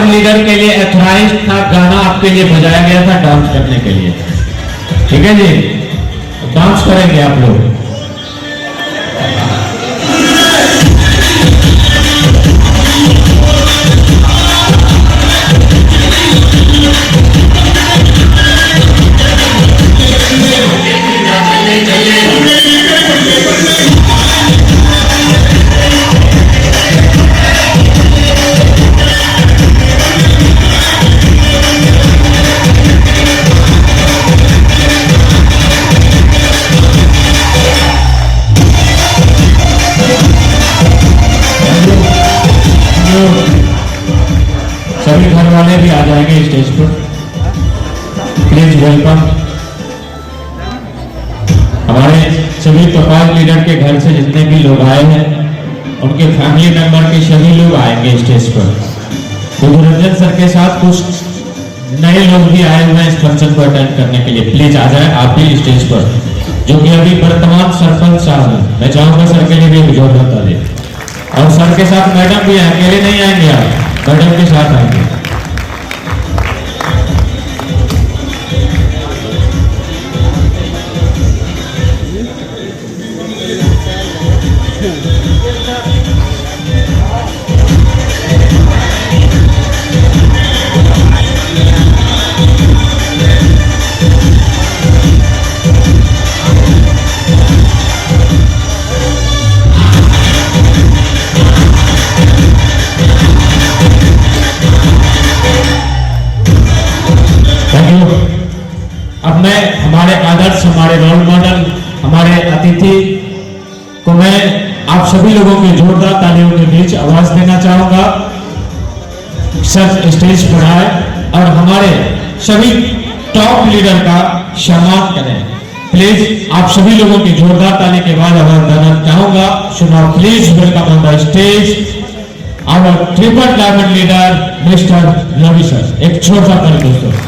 Leader के लिए एथराइज था, गाना आपके लिए बजाया गया था डांस करने के लिए। ठीक है जी, डांस करेंगे आप लोग। सभी घर वाले भी आ जाएंगे स्टेज पर, प्लीज वेलकम। हमारे सभी प्रपाल लीडर के घर से जितने भी लोग आए हैं, उनके फैमिली मेंबर के सभी लोग आएंगे स्टेज पर। तो रंजन सर के साथ कुछ नए लोग भी आए हुए हैं इस फंक्शन को अटेंड करने के लिए, प्लीज आ जाए आप भी स्टेज पर, जो कि अभी वर्तमान सरपंच साहब हैं। मैं चाहूंगा सर के लिए भी जोरदार ताली। और सर के साथ मैडम भी हैं, अकेले नहीं आएंगे आप, मैडम के साथ आएंगे। अब मैं हमारे आदर्श, हमारे रोल मॉडल, हमारे अतिथि को मैं आप सभी लोगों की जोरदार तालियों के बीच आवाज देना चाहूंगा। सर स्टेज पर आए और हमारे सभी टॉप लीडर का सम्मान करें। प्लीज आप सभी लोगों की जोरदार ताली के बाद आवाज देना चाहूंगा। So now please welcome on the stage our triple diamond leader mister Ravi sir. एक छोटा ताली दोस्तों।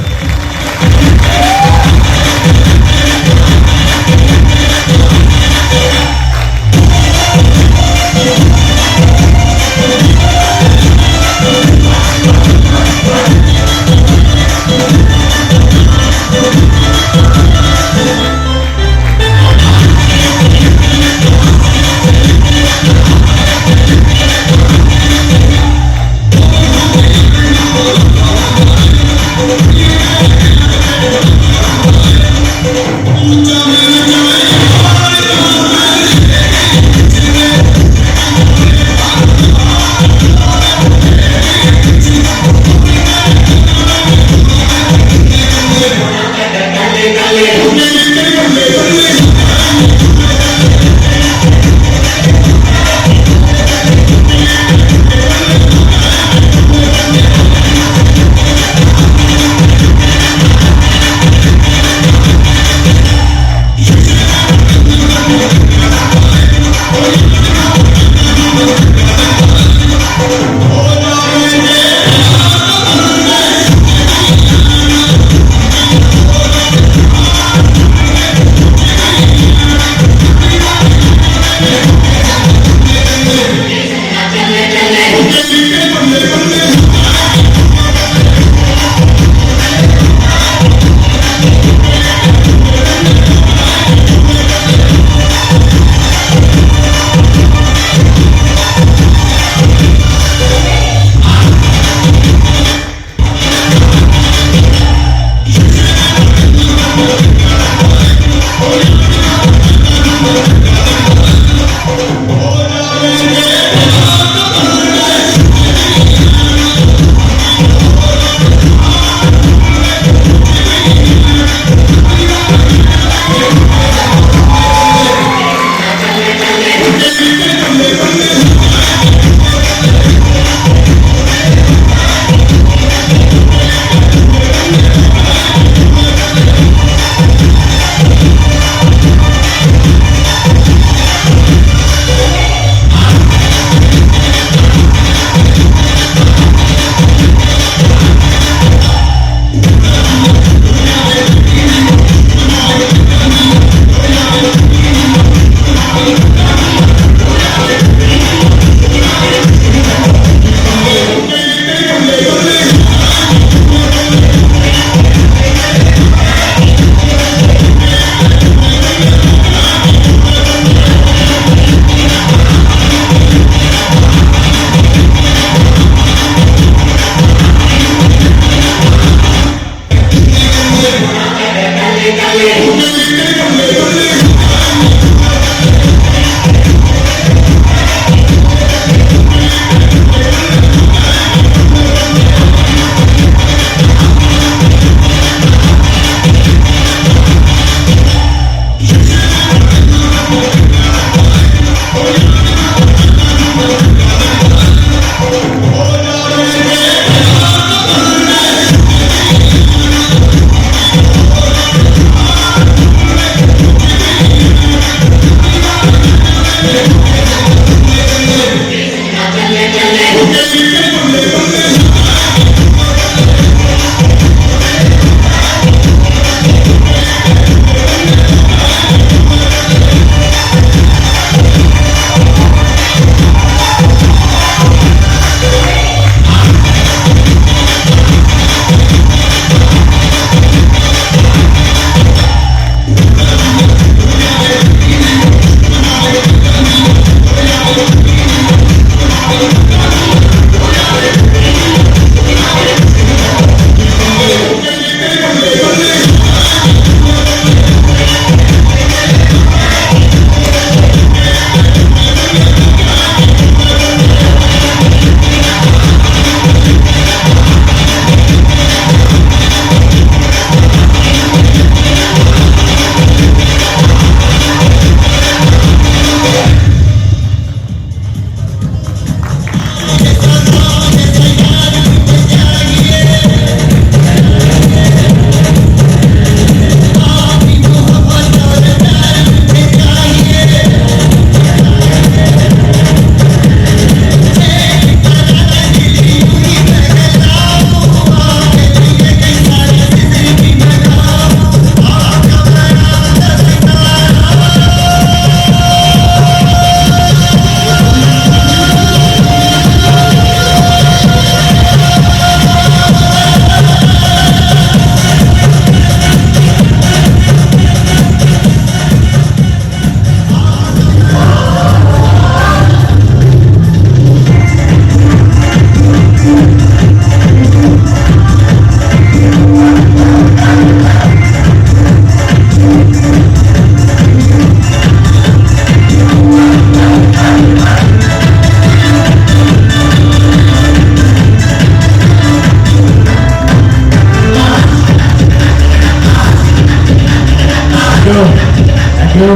Thank you.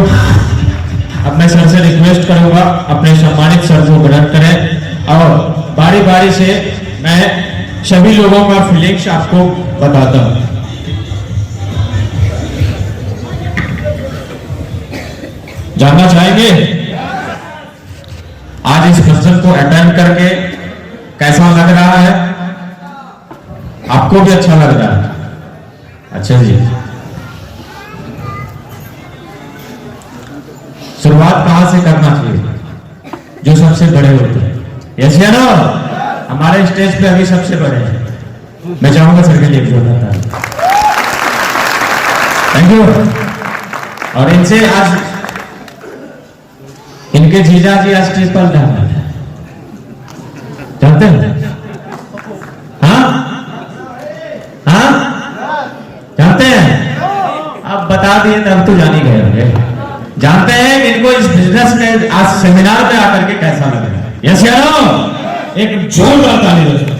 अब मैं सर से रिक्वेस्ट करूंगा अपने सम्मानित सर को ग्रहण करें और बारी बारी से मैं सभी लोगों का फीलिंग्स आपको बताता हूं। जानना चाहेंगे आज इस फंक्शन को अटेंड करके कैसा लग रहा है? आपको भी अच्छा लग रहा है? अच्छा जी, शुरुआत कहां से करना चाहिए? जो सबसे बड़े होते हैं, यस या नो? हमारे स्टेज पे अभी सबसे बड़े हैं। मैं चाहूंगा सर के लिए भी होता है। Thank you. और इनसे आज इनके जीजा जी आज स्टेज पर जानते हैं? हाँ हाँ जानते हैं? अब बता दिए तब तो जान ही गए होंगे। जानते हैं कि इनको इस बिजनेस में आज सेमिनार में आकर के कैसा लग रहा है? यस या नो? एक जोरदार ताली दोस्तों।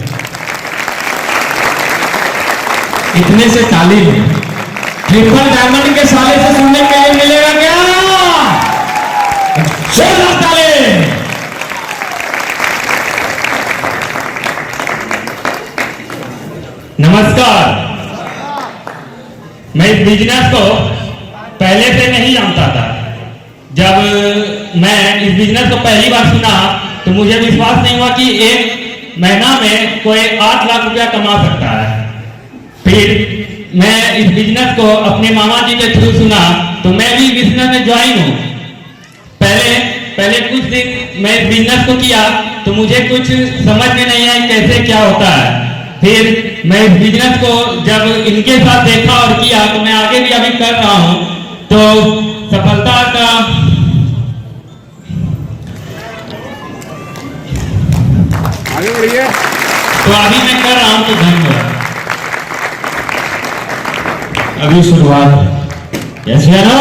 इतने से ताली में ट्रिपल डायमंड के साले से सुनने के लिए मिलेगा क्या? जोरदार ताली। नमस्कार। मैं इस बिजनेस को पहले से नहीं जानता था। जब मैं इस बिजनेस को पहली बार सुना तो मुझे विश्वास नहीं हुआ कि एक महीना में कोई 8 लाख रुपया कमा सकता है। फिर मैं इस बिजनेस को अपने मामा जी के थ्रू सुना तो मैं भी बिजनेस में ज्वाइन हूँ। पहले कुछ दिन मैं इस बिजनेस को किया तो मुझे कुछ समझ में नहीं आया कैसे क्या होता है। फिर मैं इस बिजनेस को जब इनके साथ देखा और किया तो मैं आगे भी अभी कर रहा हूँ तो सफलता का आगे बढ़िए। तो अभी मैं कर रहा हूँ तो धन्यवाद। अभी शुरुआत है। यस या नो?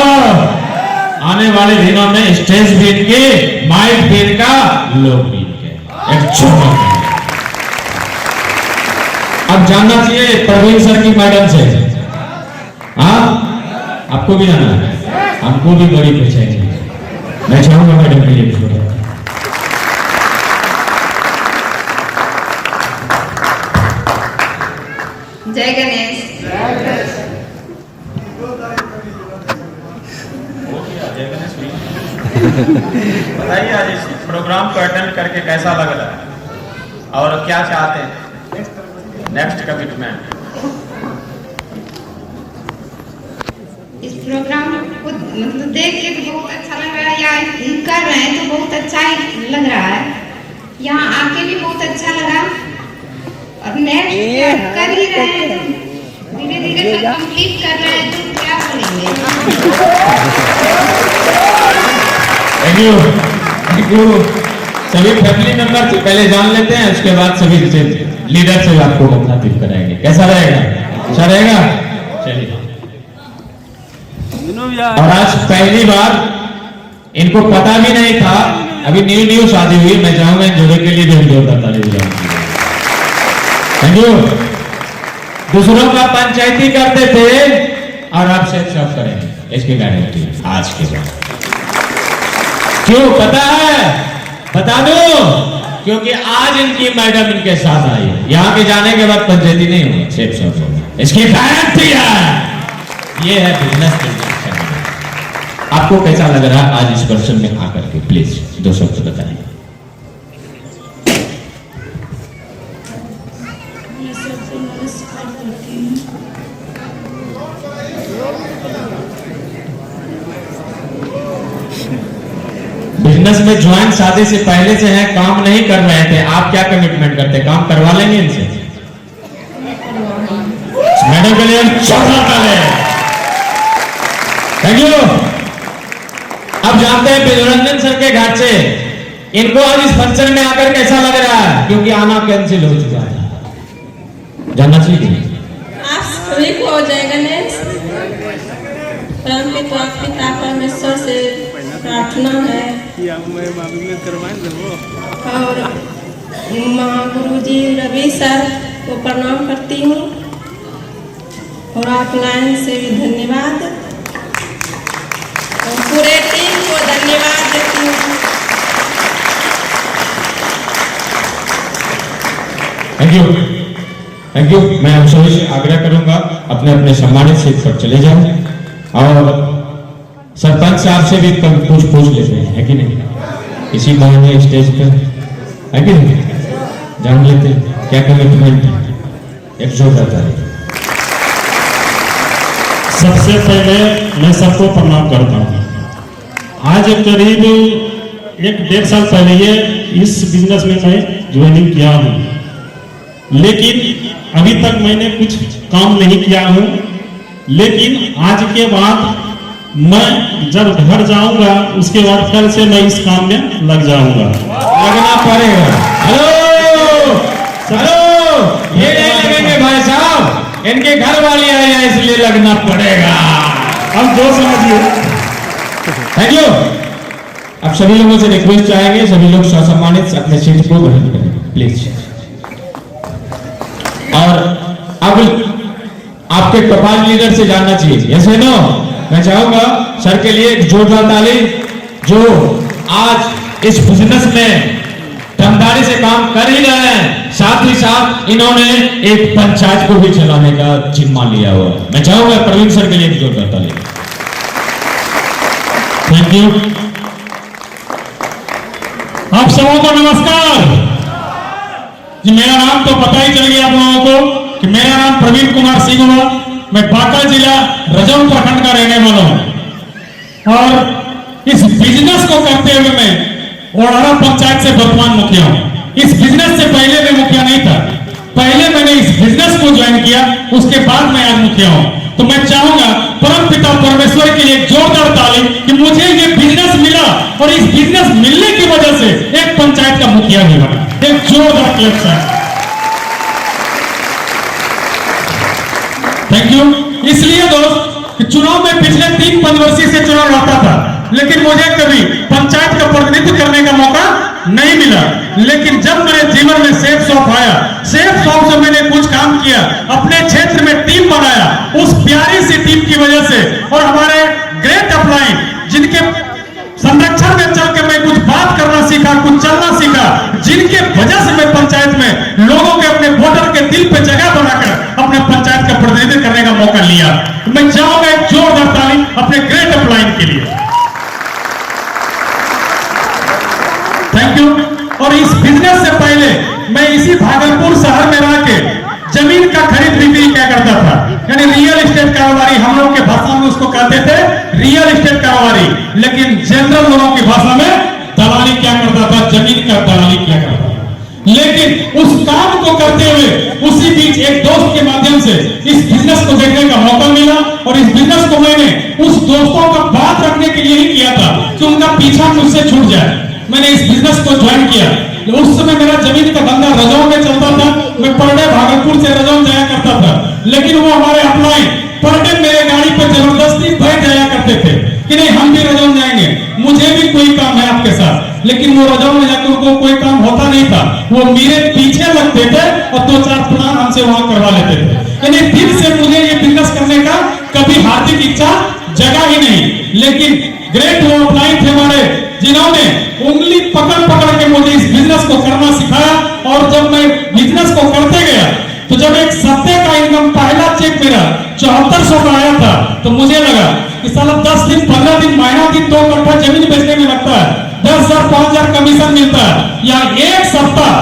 आने वाले दिनों में स्टेज भी इनके, माइक भी इनका, लोग भी इनके। एक छोटा अब जानना चाहिए प्रवीण सर की मैडम से। हाँ आपको भी जाना है? हमको भी बड़ी बेचैनी है। मैं चाहूंगा मैडम के लिए भी। जय गणेश। बताइए आज इस प्रोग्राम को अटेंड करके कैसा लग रहा है और क्या चाहते हैं? Next commitment. इस प्रोग्राम को मतलब देख के तो बहुत अच्छा लग रहा है, या कर रहे हैं तो बहुत अच्छा ही लग रहा है। यहाँ आके भी बहुत अच्छा लगा और नेक्स्ट कर ही रहे हैं, धीरे धीरे कंप्लीट कर रहे हैं तो क्या करेंगे। Thank you, thank you. सभी फैमिली मेंबर से पहले जान लेते हैं, उसके बाद सभी लीडर से आपको मुखातिब कराएंगे। कैसा रहेगा? अच्छा रहेगा? चलिए। और आज पहली बार इनको पता भी नहीं था, अभी न्यू शादी हुई। मैं चाहूंगा इन जोड़े के लिए भी जोरदार ताली बजाएं। Thank you. दूसरों का पंचायती करते थे और आप सेफ शॉप करेंगे, इसकी गारंटी आज के बाद। क्यों पता है? बता दो, क्योंकि आज इनकी मैडम इनके साथ आई है। यहाँ के जाने के बाद पंचायती नहीं होगी, सेफ शॉप होगी, इसकी गारंटी है। ये है बिजनेस। आपको कैसा लग रहा है आज इस पर्सन में आकर के? प्लीज 2 शब्द बताइए। बिजनेस में ज्वाइन शादी से पहले से हैं, काम नहीं कर रहे थे, आप क्या कमिटमेंट करते? काम करवा लेंगे इनसे? मैडम के लिए थैंक यू। अब जानते हैं बिजरंजन सर के घर से इनको आज इस फंक्शन में आकर कैसा लग रहा है, क्योंकि आना कैंसिल हो चुका है। जानना चाहिए आप सभी को जय गणेश। परमपिता पिता परमेश्वर से प्रार्थना है और महागुरु जी रवि सर को प्रणाम करती हूँ और ऑफलाइन से भी धन्यवाद और थैंक यू। मैं आप सभी से आग्रह करूंगा अपने अपने सम्मानित सीट पर चले जाएं और सरपंच साहब से भी कुछ पूछ लेते हैं, है कि नहीं? इसी बहाने स्टेज पर, है कि नहीं? जान लेते हैं क्या कमिटमेंट एकजुट रहता है। सबसे पहले मैं सबको प्रणाम करता हूँ। आज करीब 1-1.5 साल पहले ये इस बिजनेस में मैं ज्वाइनिंग किया हूँ, लेकिन अभी तक मैंने कुछ काम नहीं किया हूँ। लेकिन आज के बाद मैं जब घर जाऊंगा उसके बाद फिर से मैं इस काम में लग जाऊंगा। लगना पड़ेगा। हेलो हेलो, ये नहीं लगेंगे भाई साहब, इनके घर वाले आए हैं इसलिए लगना पड़ेगा। अब जो समझिए। Thank you. अब सभी लोगों से रिक्वेस्ट चाहेंगे, सभी लोग ससम्मानित अपने सीट को ग्रहण करें प्लीज। और अब आपके कपाल लीडर से जानना चाहिए, यस नो? मैं चाहूंगा सर के लिए एक जोरदार ताली, जो आज इस बिजनेस में दमदारी से काम कर ही रहे हैं, साथ ही साथ इन्होंने एक पंचायत को भी चलाने का जिम्मा लिया हुआ है। मैं चाहूंगा प्रवीण सर के लिए एक जोरदार ताली। Thank you. आप सबों को नमस्कार जी। मेरा नाम तो पता ही चल गया आप लोगों को कि मेरा नाम प्रवीण कुमार सिंह हुआ। मैं बांका जिला रजौन प्रखंड का रहने वाला हूं और इस बिजनेस को करते हुए मैं ओडारा पंचायत से वर्तमान मुखिया हूं। इस बिजनेस से पहले मैं मुखिया नहीं था, पहले मैंने इस बिजनेस को ज्वाइन किया, उसके बाद मैं आज मुखिया हूं। तो मैं चाहूंगा परम पिता परमेश्वर के लिए एक जोरदार ताली कि मुझे ये बिजनेस मिला और इस बिजनेस मिलने की वजह से एक पंचायत का मुखिया भी बना। एक जोरदार क्लैप्स है। Thank you. इसलिए दोस्त कि चुनाव में पिछले 3 पंचवर्षीय से चुनाव लड़ता था, लेकिन मुझे कभी पंचायत का प्रतिनिधित्व करने का मौका नहीं मिला। लेकिन जब मेरे जीवन में सेफ शॉप आया, सेफ शॉप से मैंने कुछ काम किया, अपने क्षेत्र में टीम बनाया, उस प्यारी सी टीम की वजह से और हमारे ग्रेट अपलाइन जिनके संरक्षण में चल के मैं कुछ बात करना सीखा, कुछ चलना सीखा, जिनके वजह से मैं पंचायत में लोगों के अपने वोटर के दिल पे जगह बनाकर अपने पंचायत का प्रतिनिधित्व करने का मौका लिया। मैं चाहूंगा एक जोरदार ताली अपने ग्रेट अपलाइन के लिए। Thank you. और इस बिजनेस से पहले मैं इसी भागलपुर शहर में रह के जमीन का खरीद बिक्री क्या करता था, यानी रियल एस्टेट कारोबारी, हम लोग के भाषा में उसको कहते थे रियल एस्टेट कारोबारी, लेकिन जनरल लोगों की भाषा में दलाली क्या करता था, जमीन का दलाली क्या करता था। लेकिन उस काम को करते हुए उसी बीच एक दोस्त के माध्यम से इस बिजनेस को देखने का मौका मिला और इस बिजनेस को मैंने उस दोस्तों का बात रखने के लिए ही किया था कि उनका पीछा मुझसे छूट जाए। मैंने इस बिजनेस को ज्वाइन किया। उस समय मेरा जमीन का धंधा रजौन में चलता था, मैं पर डे भागलपुर से रजौन जाया करता था, लेकिन वो हमारे अपलाइन पर डे मेरे गाड़ी पर जबरदस्ती बैठ जाया करते थे कि नहीं हम भी रजौन जाएंगे, मुझे भी कोई काम है आपके साथ। लेकिन वो रजौन में जाकर उनको कोई काम होता नहीं था, वो मेरे पीछे लगते थे और 2-4 प्लान हमसे वहां करवा लेते थे। यानी दिल से मुझे ये बिजनेस करने का कभी हार्दिक इच्छा जगा ही नहीं। लेकिन ग्रेट वो अपलाइन थे हमारे, जिन्होंने उंगली पकड़ पकड़ के मुझे इस बिजनेस को करना सिखाया। और जब मैं बिजनेस को करते गया तो जब एक सप्ताह का इनकम पहला चेक मेरा 7400 का आया था, तो मुझे लगा कि साला 10 दिन 15 दिन महीना दिन 2 कट्ठा जमीन बेचने में लगता है, 10,000 5,000 कमीशन मिलता है, या एक सप्ताह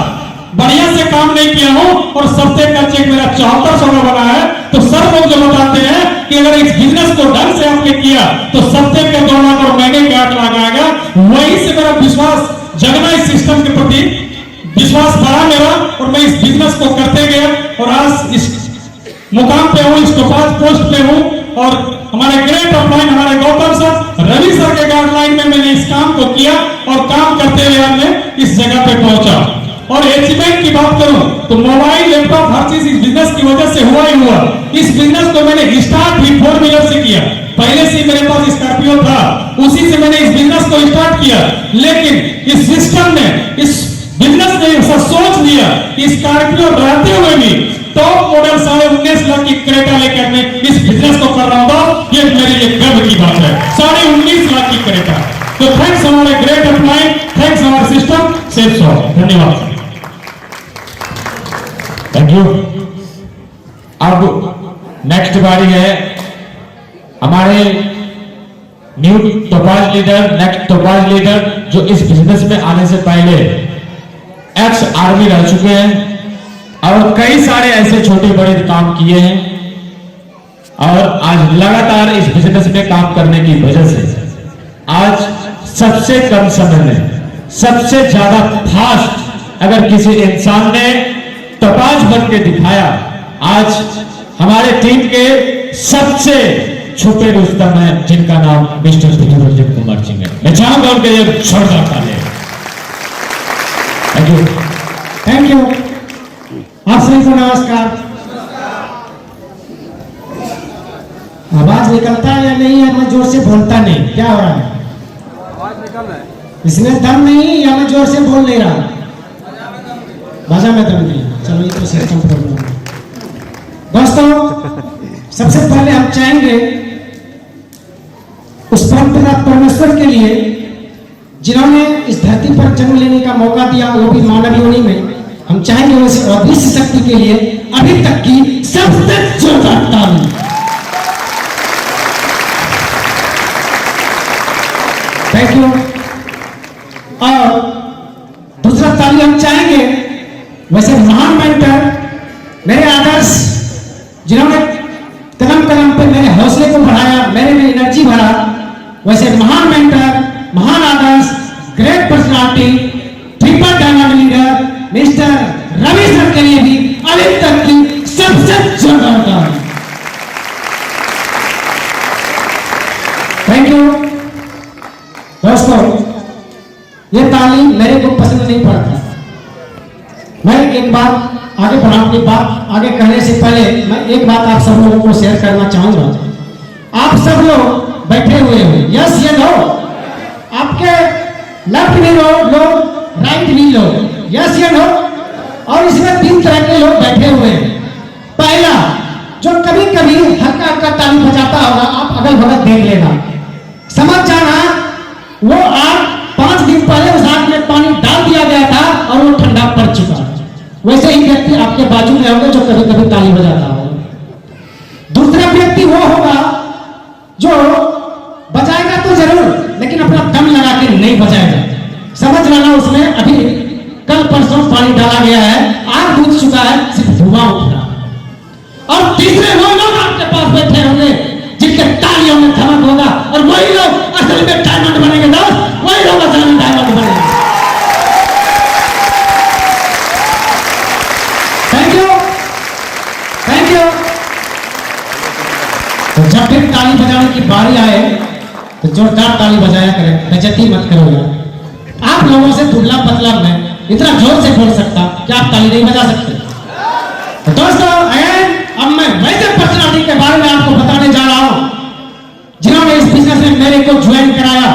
बढ़िया से काम नहीं किया हूं और सप्ताह का चेक मेरा 7400 का बना है। तो सर लोग जो बताते हैं कि अगर इस बिजनेस को ढंग से आपने किया तो सप्ताह के 2 लाख और महीने के 8 लाख आएगा। वहीं से मेरा विश्वास जगना, इस सिस्टम के प्रति विश्वास बढ़ा मेरा और मैं इस बिजनेस को करते गया और आज इस मुकाम पे हूं, इस टॉप पोस्ट पे हूं। और हमारे ग्रेट अपलाइन हमारे गौतम सर, रवि सर के गाइडलाइन में मैंने इस काम को किया और काम करते हुए हमने इस जगह पे पहुंचा। और अचीवमेंट की बात करूं तो मोबाइल, लैपटॉप, हर चीज इस बिजनेस की वजह से हुआ ही हुआ। इस बिजनेस को मैंने स्टार्ट भी 4 व्हीलर से किया, पहले से मेरे पास स्कॉर्पियो था, उसी से मैंने इस बिजनेस को स्टार्ट किया। लेकिन इस सिस्टम ने, इस बिजनेस ने ऐसा सोच लिया कि स्कॉर्पियो रहते हुए भी टॉप मॉडल 19.5 लाख की क्रेटा लेकर मैं इस बिजनेस को कर रहा हूं। ये मेरे लिए गर्व की बात है, 19.5 लाख की क्रेटा। तो थैंक्स हमारे ग्रेट अपलाइन, थैंक्स हमारे सिस्टम सेफ सॉफ्ट। धन्यवाद। Thank you. अब नेक्स्ट बारी है हमारे new topaz leader, next topaz leader जो इस बिजनेस में आने से पहले एक्स आर्मी रह चुके हैं और कई सारे ऐसे छोटे बड़े काम किए हैं और आज लगातार इस बिजनेस में काम करने की वजह से आज सबसे कम समय में सबसे ज्यादा फास्ट अगर किसी इंसान ने टोपाज बन के दिखाया, आज हमारे टीम के सबसे छोटे रुस्तम है जिनका नाम मिस्टर सुधीर कुमार सिंह है। मैं चाहूंगा उनके लिए जोरदार ताली। Thank you. Thank you. आप सभी को नमस्कार। आवाज निकलता है या नहीं है? मैं जोर से बोलता नहीं, क्या हो रहा है? आवाज निकल रहा है। इसमें दम नहीं या मैं जोर से बोल नहीं रहा? बाजा में दम नहीं। चलो ये तो सिस्टम प्रॉब्लम है। दोस्तों सबसे पहले हम चाहेंगे उस परमपिता परमेश्वर के लिए जिन्होंने इस धरती पर जन्म लेने का मौका दिया, वो भी मानव योनि में, हम चाहेंगे उस अदृश्य शक्ति के लिए अभी तक की सबसे जोरदार ताली। Thank you. और दूसरा ताली हम चाहेंगे वैसे महान मेंटर, मेरे आदर्श, जिन्होंने कदम कदम पे मेरे हौसले को बढ़ाया, मेरे में एनर्जी भरा, वैसे महान मेंटर, महान आदर्श, great personality, triple diamond leader mister Ravi sir के लिए भी अभी तक की सबसे जोरदार ताली। Thank you. दोस्तों ये ताली मेरे को पसंद नहीं पड़ता। मैं एक बात आगे बढ़ाऊं, अपनी बात आगे कहने से पहले मैं एक बात आप सब लोगों को शेयर करना चाहूंगा। आप सब लोग बैठे हुए हो, यस ये लो, आपके लेफ्ट भी लोग, राइट भी लोग, यस ये लो। और इसमें 3 तरह के लोग बैठे हुए हैं। पहला जो कभी कभी हल्का हल्का ताली बजाता होगा, आप अगल बगल देख लेना, समझ जाना वो आग 5 दिन पहले उस आग में पानी डाल दिया गया था और वो ठंडा पड़ चुका है। वैसे ही व्यक्ति आपके बाजू में होगा जो कभी कभी ताली बजाता होगा। दूसरा व्यक्ति वो होगा जो बजाएगा तो जरूर लेकिन अपना दम लगा के नहीं बजाएगा, समझ लेना उसमें अभी कल परसों पानी डाला गया है, आग बुझ चुका है, सिर्फ धुआं उठ रहा। और तीसरे वो लोग आपके पास बैठे होंगे जिनके तालियों में धमक होगा और वही लोग असल में डायमंड बनेंगे। दोस्त वही लोग असल में डायमंड बनेंगे। Thank you, thank you. तो जब भी ताली बजाने की बारी आए तो जोरदार ताली बजाया करें, बेइज्जती मत करो यार। आप लोगों से दुबला पतला मैं इतना जोर से बोल सकता, क्या आप ताली नहीं बजा सकते? तो दोस्तों अब मैं वैसे पर्सनालिटी के बारे में आपको बताने जा रहा हूं जिन्होंने इस बिजनेस में मेरे को ज्वाइन कराया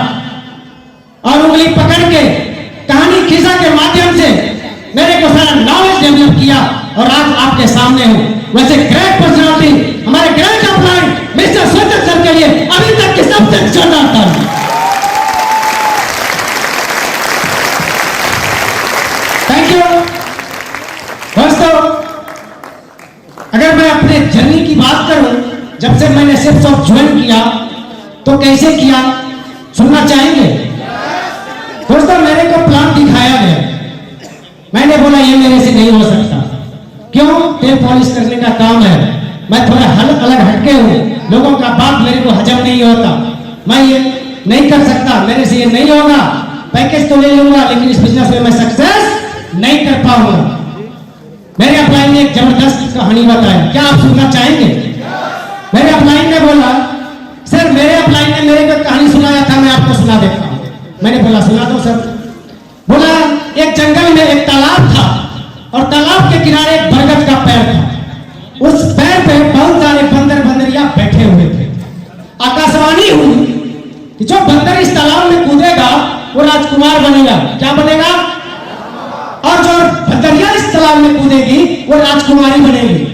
और उंगली पकड़ के कहानी खिस्सा के माध्यम से मेरे को सारा नॉलेज डेवलप किया और आज आपके सामने हूं। वैसे ग्रेट पर्सनालिटी हमारे ग्रेट अपलाइन मिस्टर स्वतंत्र सर के लिए अभी तक की सबसे जोरदार ताली। Thank you. दोस्तों अगर मैं अपने जर्नी की बात करूं, जब से मैंने सिर्फ ज्वाइन किया तो कैसे किया सुनना चाहेंगे? दोस्तों मेरे को प्लान दिखाया गया, मैंने बोला ये मेरे से नहीं हो सकता। क्यों? तेल पॉलिश करने का काम है, मैं थोड़ा अलग हटके हूं, लोगों का बात मेरे को हजम नहीं होता, मैं ये नहीं कर सकता, मेरे से ये नहीं होगा। पैकेज तो ले लूंगा लेकिन इस बिजनेस में मैं सक्सेस नहीं कर पाऊंगा। मेरे अपलाइन ने एक जबरदस्त कहानी बताई, क्या आप सुनना चाहेंगे? मेरे अपलाइन ने बोला सर, मेरे अपलाइन ने मेरे को कहानी सुनाया था, मैं आपको सुना देता हूं। मैंने बोला सुना दो सर। बोला एक जंगल में एक तालाब था और तालाब के किनारे एक बरगद का पेड़ था। उस पेड़ पे बहुत सारे बंदर बंदरिया बैठे हुए थे। आकाशवाणी हुई कि जो बंदर इस तालाब में कूदेगा वो राजकुमार बनेगा। क्या बनेगा? और जो बंदरिया इस तालाब में कूदेगी वो राजकुमारी बनेगी।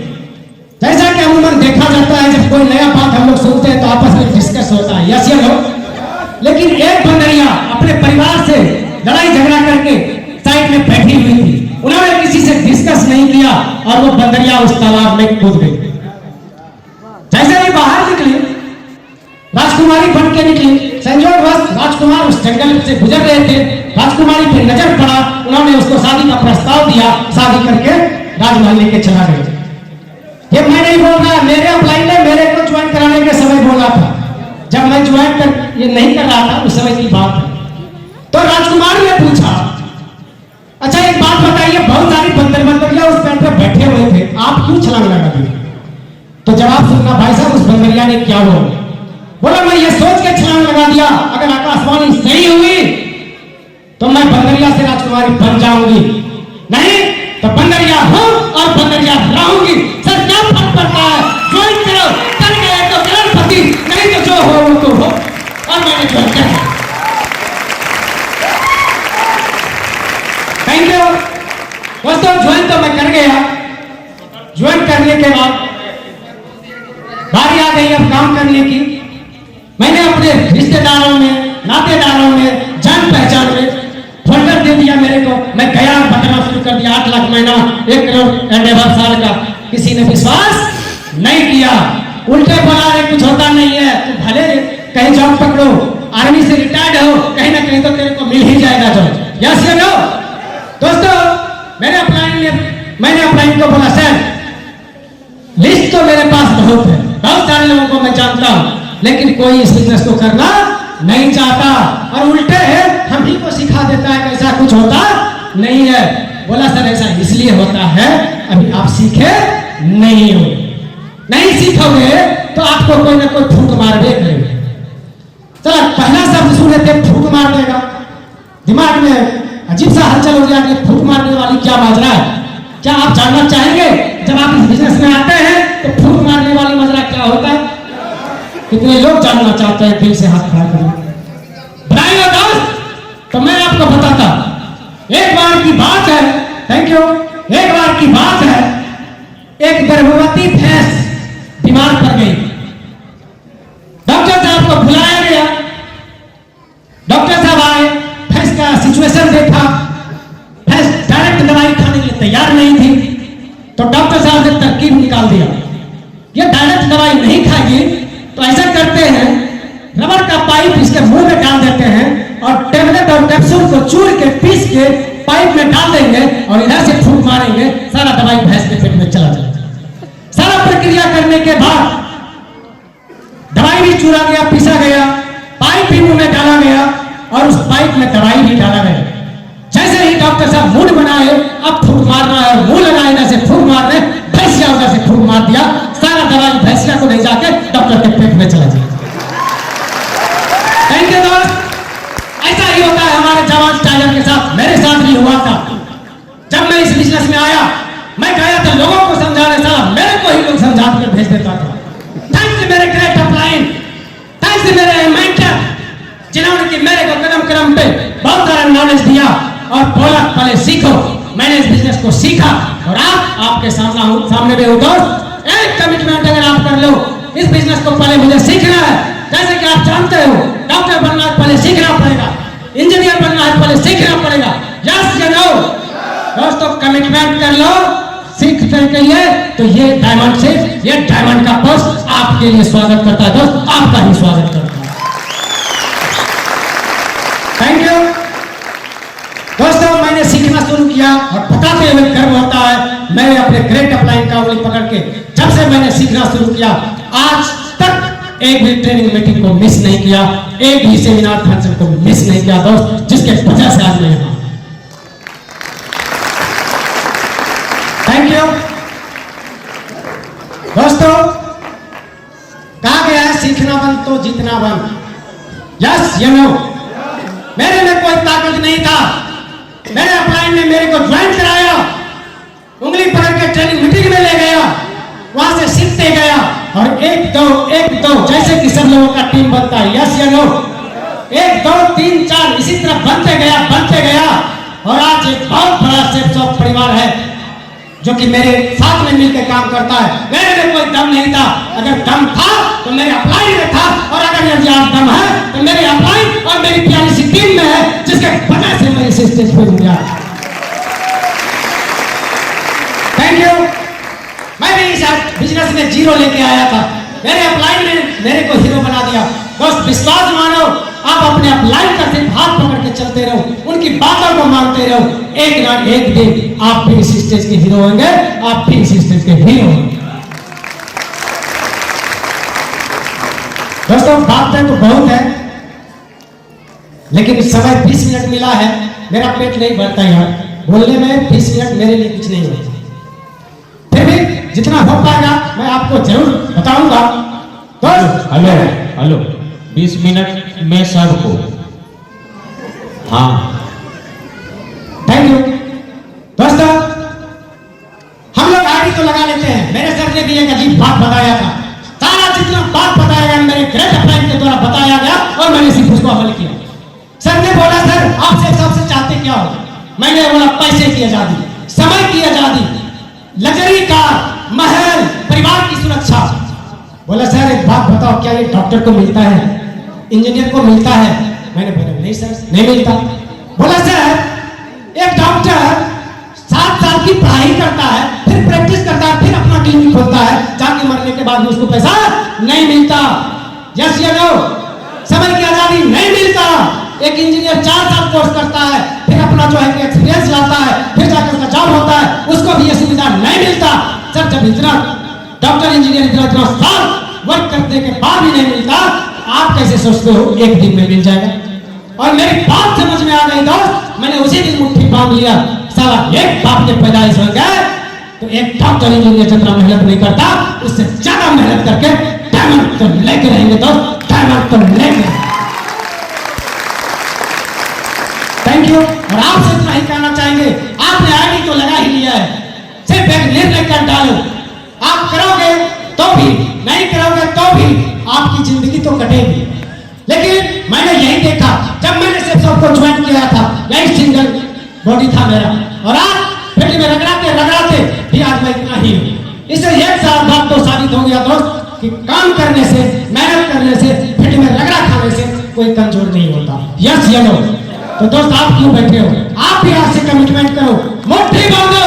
जैसा कि अमूमन देखा जाता है जब कोई नया बात हम लोग सुनते हैं तो आपस में डिस्कस होता है, यस या नो। लेकिन एक बंदरिया अपने परिवार से लड़ाई झगड़ा करके साइड में बैठी हुई थी। उन्होंने किसी से डिस्कस नहीं किया और वो बंदरिया उस तालाब में कूद गई। जैसे ही बाहर निकली, राजकुमारी बन के निकली, संयोगवश राजकुमार उस जंगल से गुजर रहे थे, राजकुमारी पे नजर पड़ा, उन्होंने उसको शादी का प्रस्ताव दिया, शादी करके राजमहल लेके चला गया। ये मैं नहीं बोल रहा, मेरे अपलाइन ने मेरे को ज्वाइन कराने के समय बोला था, जब मैं ज्वाइन कर ये नहीं कर रहा था उस समय की बात है। तो राजकुमार ने पूछा, अच्छा एक बात बताइए, बहुत सारी बंदरिया उस पेड़ पर बैठे हुए थे, आप क्यों छलांग लगा दिए? तो जवाब सुनना भाई साहब, उस बंदरिया ने क्या बोला, मैं ये सोच के छलांग लगा दिया अगर आकाशवाणी सही हुई तो मैं बंदरिया से राजकुमारी बन जाऊंगी, नहीं तो बंदरिया हूं और बंदरिया रहूंगी। सर क्या फर्क पड़ता है, ज्वाइन करो, कर गए तो करोड़पति, नहीं तो जो हो वो तो हो। और मैंने ज्वाइन कर दिया। थैंक यू दोस्तों, ज्वाइन तो मैं कर गया। ज्वाइन करने के बाद बारी आ गई अब काम करने की। मैंने अपने रिश्तेदारों में, नातेदारों में, जान पहचान में फोल्डर दे दिया मेरे को। मैं गया, बताना शुरू कर दिया, 8 लाख महीना, 1 करोड़ एंड एवर साल का। किसी ने विश्वास नहीं किया, उल्टे बोला रे कुछ होता नहीं है, तो भले कहीं जॉब पकड़ो, आर्मी से रिटायर्ड हो, कहीं ना कहीं तो तेरे को मिल ही जाएगा जॉब। यस या नो? दोस्तों मैंने अपलाइन को बोला, सर लिस्ट तो मेरे पास बहुत है, बहुत सारे लोगों को मैं जानता हूं, लेकिन कोई इस बिजनेस को करना नहीं चाहता और उल्टे है हम ही को सिखा देता है कि ऐसा कुछ होता नहीं है। बोला सर ऐसा इसलिए होता है अभी आप सीखे नहीं हो, नहीं सीखोगे तो आपको कोई ना कोई फूंक मार दे करेगा। चलो पहला शब्द सुने थे फूंक मार देगा, दिमाग में अजीब सा हलचल हो गया कि फूंक मारने वाली क्या माजरा है। क्या आप जानना चाहेंगे जब आप इस बिजनेस में आते हैं तो फूंक मारने वाली माजरा क्या होता है? कितने लोग जानना चाहते हैं? दिल से हाथ खड़ा करें। बताइए दोस्त, तो मैं आपको बताता, एक बार की बात है, थैंक यू, एक बार की बात है, एक गर्भवती भैंस बीमार पड़ गई। डॉक्टर साहब को बुलाया गया, डॉक्टर साहब आए, भैंस का सिचुएशन देखा, भैंस डायरेक्ट दवाई खाने के लिए तैयार नहीं थी, तो डॉक्टर साहब ने तरकीब निकाल दिया, ये डायरेक्ट दवाई नहीं खाएगी तो ऐसा करते हैं, रबड़ का पाइप इसके मुंह में डाल देते हैं और टेबलेट और कैप्सूल को चूर के पीस के पाइप में डाल देंगे और इधर से फूंक मारेंगे, सारा दवाई भैंस के पेट में चला जाएगा। सारा प्रक्रिया करने के बाद दवाई भी चूरा गया, पीसा गया, पाइप भी मुंह में डाला गया और उस पाइप में दवाई भी डाला गया। जैसे ही डॉक्टर साहब मूड बनाए, अब फूंक मारना है, मुंह लगाए, इधर से फूंक मारने, भैंसिया उधर से फूंक मार दिया, सारा दवाई भैंसिया को नहीं जाके डॉक्टर के पेट में चला जाए। थैंक यू दोस्त, ऐसा ही होता है हमारे जवान टाइगर के साथ, मेरे साथ भी हुआ था। जब मैं इस बिजनेस में आया, मैं गया था लोगों को समझाने, साला मेरे को ही लोग समझा कर भेज देता था। थैंक्स मेरे ग्रेट अपलाइन, थैंक्स मेरे मेंटर, जिन्होंने कि मेरे को कदम कदम पे बहुत सारा नॉलेज दिया और बोला पहले सीखो। मैंने इस बिजनेस को सीखा और आपके सामने भी हूं दोस्त। एक कमिटमेंट अगर आप कर लो, इस बिजनेस को पहले मुझे सीखना है। जैसे कि आप जानते हो, डॉक्टर बनना है पहले सीखना पड़ेगा, इंजीनियर बनना है पहले सीखना पड़ेगा। यस या नो? दोस्तों कमिटमेंट कर लो, सीखते रहिए तो ये डायमंड का पोस्ट आपके लिए स्वागत करता है दोस्त, आपका ही स्वागत करता है। थैंक यू दोस्तों, मैंने सीखना शुरू किया और बताते हुए गर्व होता है, मैं अपने ग्रेट अपलाइन का उंगली पकड़ के जब से मैंने सीखना शुरू किया, आज तक एक भी ट्रेनिंग मीटिंग को मिस नहीं किया, एक भी सेमिनार फंक्शन को मिस नहीं किया दोस्त, जिसके वजह से आज मैं यहां। थैंक यू दोस्तों, कहा गया है सीखना बंद तो जीतना बंद। यस या नो? मेरे में कोई ताकत नहीं था, मेरे अपलाइन ने मेरे को ज्वाइन कराया, उंगली पकड़ के ट्रेनिंग मीटिंग में ले गया, वहां से सीखते गया और एक दो जैसे कि सब लोगों का टीम बनता है। यस या नो? 1 2 3 4 इसी तरह बनते गया और आज एक बहुत बड़ा सेफ्स ऑफ परिवार है जो कि मेरे साथ में मिलकर काम करता है। मेरे में कोई दम नहीं था, अगर दम था तो मेरे अपलाइन में था, और अगर यदि आज दम है तो मेरे अपलाइन और मेरी प्यारी सी टीम में है, जिसके वजह से मैं इस स्टेज पर गया। मैं भी इस बिजनेस में जीरो लेके आया था, मेरे अपलाइन ने मेरे को हीरो बना दिया। दोस्त विश्वास मानो, आप अपने अपलाइन का सिर्फ हाथ पकड़ के चलते रहो, उनकी बातों को मानते रहो, एक ना एक दिन आप भी इस स्टेज के हीरो होंगे, आप भी इस स्टेज के हीरो होंगे। दोस्तों बातें तो बहुत है, लेकिन इस समय 20 मिनट मिला है, मेरा पेट नहीं भरता यार, बोलने में 20 मिनट मेरे लिए कुछ नहीं होता। फिर भी जितना हो पाएगा मैं आपको जरूर बताऊंगा। हेलो हेलो 20 मिनट में सबको, हाँ थैंक यू। दोस्तों हम लोग आईडी तो लगा लेते हैं, मेरे सर ने भी एक अजीब बात बताया था, सारा जितना बात बताया गया मेरे ग्रेट अपलाइन के द्वारा बताया गया और मैंने सिर्फ उसको अमल किया। सर ने बोला सर आपसे सबसे चाहते क्या हो, मैंने बोला पैसे की आजादी, समय की आजादी, लग्जरी कार, महल, परिवार की सुरक्षा। बोला सर एक बात बताओ, क्या ये डॉक्टर को मिलता है, इंजीनियर को मिलता है? मैंने बोला नहीं सर नहीं मिलता। बोला सर एक डॉक्टर 7 साल की पढ़ाई करता है, फिर प्रैक्टिस करता है, फिर अपना क्लिनिक खोलता है, जाके मरने के बाद उसको पैसा नहीं मिलता। यस या नो? समय की आजादी नहीं मिलता। एक इंजीनियर 4 साल कोर्स करता है, फिर अपना जो है एक्सपीरियंस लाता है, फिर जाकर उसका जॉब होता है, उसको भी ये सुविधा नहीं मिलता। सर जब इतना डॉक्टर इंजीनियर इतना साल वर्क करने के बाद भी नहीं मिलता, आप कैसे सोचते हो एक दिन में मिल जाएगा? और मेरी बात समझ में आ गई दोस्त, मैंने उसी दिन मुट्ठी बांध लिया, साला एक बाप के पैदाइश हो गए तो एक डॉक्टर इंजीनियर जितना मेहनत नहीं करता उससे ज्यादा मेहनत करके डायमंड तो लेके रहेंगे दोस्त, डायमंड तो लेके। Thank you. और आपसे इतना ही कहना चाहेंगे, आपने आईडी तो लगा ही लिया है, सिर्फ एक निर्णय कर डालो, आप करोगे तो भी, नहीं करोगे तो भी आपकी जिंदगी तो कटेगी। लेकिन मैंने यही देखा जब मैंने सिर्फ सबको ज्वाइन किया था, यही सिंगल बॉडी था मेरा, और आज पेट में रगड़ाते भी आज मैं इतना ही हूँ। इससे एक साल बाद तो साबित हो गया दोस्त कि काम करने से, मेहनत करने से, पेट में रगड़ा खाने से कोई कमजोर नहीं होता। यस या नो? तो दोस्त आप क्यों बैठे हो, आप भी आज से कमिटमेंट करो, मुट्ठी बांधो।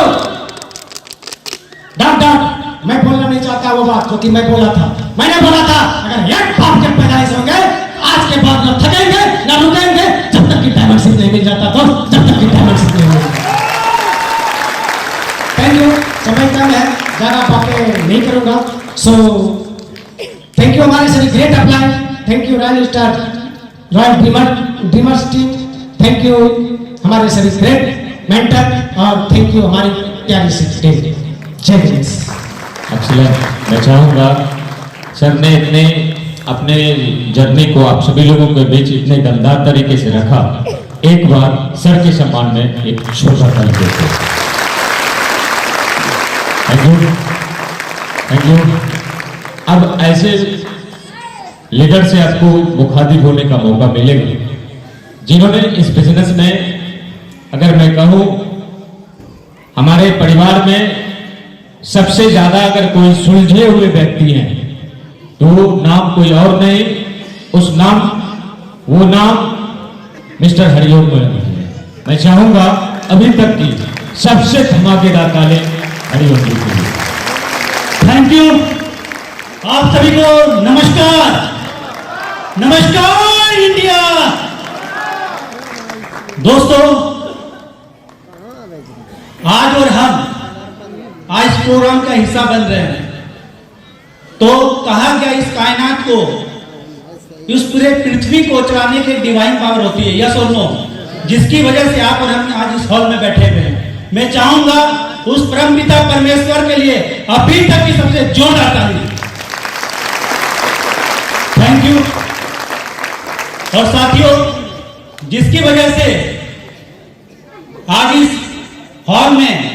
डॉट डॉट मैं बोलना नहीं चाहता वो बात जो कि मैं बोला था, मैंने बोला था अगर एक बाप के पैदाइश होंगे आज के बाद न थकेंगे न रुकेंगे जब तक कि डायमंड शिप नहीं मिल जाता, दोस्त जब तक कि डायमंड शिप नहीं मिल जाता। Thank you. समय कम है, ज्यादा बातें नहीं करूंगा। सो थैंक यू हमारे सभी great upline, thank you royal star, royal dreamers team, thank you हमारे सभी ग्रेट मेंटर, और थैंक यू हमारी प्यारी सी टीम। जय गणेश। एक्सीलेंट। मैं चाहूँगा सर ने इतने अपने जर्नी को आप सभी लोगों के बीच इतने दमदार तरीके से रखा, एक बार सर के सम्मान में एक छोटा ताली देते। Thank you, thank you. अब ऐसे लीडर से आपको मुखातिब होने का मौका मिलेगा जिन्होंने इस बिजनेस में, अगर मैं कहूँ हमारे परिवार में सबसे ज्यादा अगर कोई सुलझे हुए व्यक्ति हैं तो नाम कोई और नहीं, उस नाम वो नाम मिस्टर हरिओम मोहन है। मैं चाहूंगा अभी तक की सबसे धमाकेदार ताली हरिओम जी के लिए। Thank you. आप सभी को नमस्कार। नमस्कार इंडिया। दोस्तों आज और हम आज प्रोग्राम का हिस्सा बन रहे हैं, तो कहा गया इस कायनात को, इस पूरे पृथ्वी को चलाने की डिवाइन पावर होती है, यस और नो, जिसकी वजह से आप और हम आज इस हॉल में बैठे हुए हैं। मैं चाहूंगा उस परमपिता परमेश्वर के लिए अभी तक की सबसे जोरदार ताली। Thank you. और साथियों, जिसकी वजह से आज इस हॉल में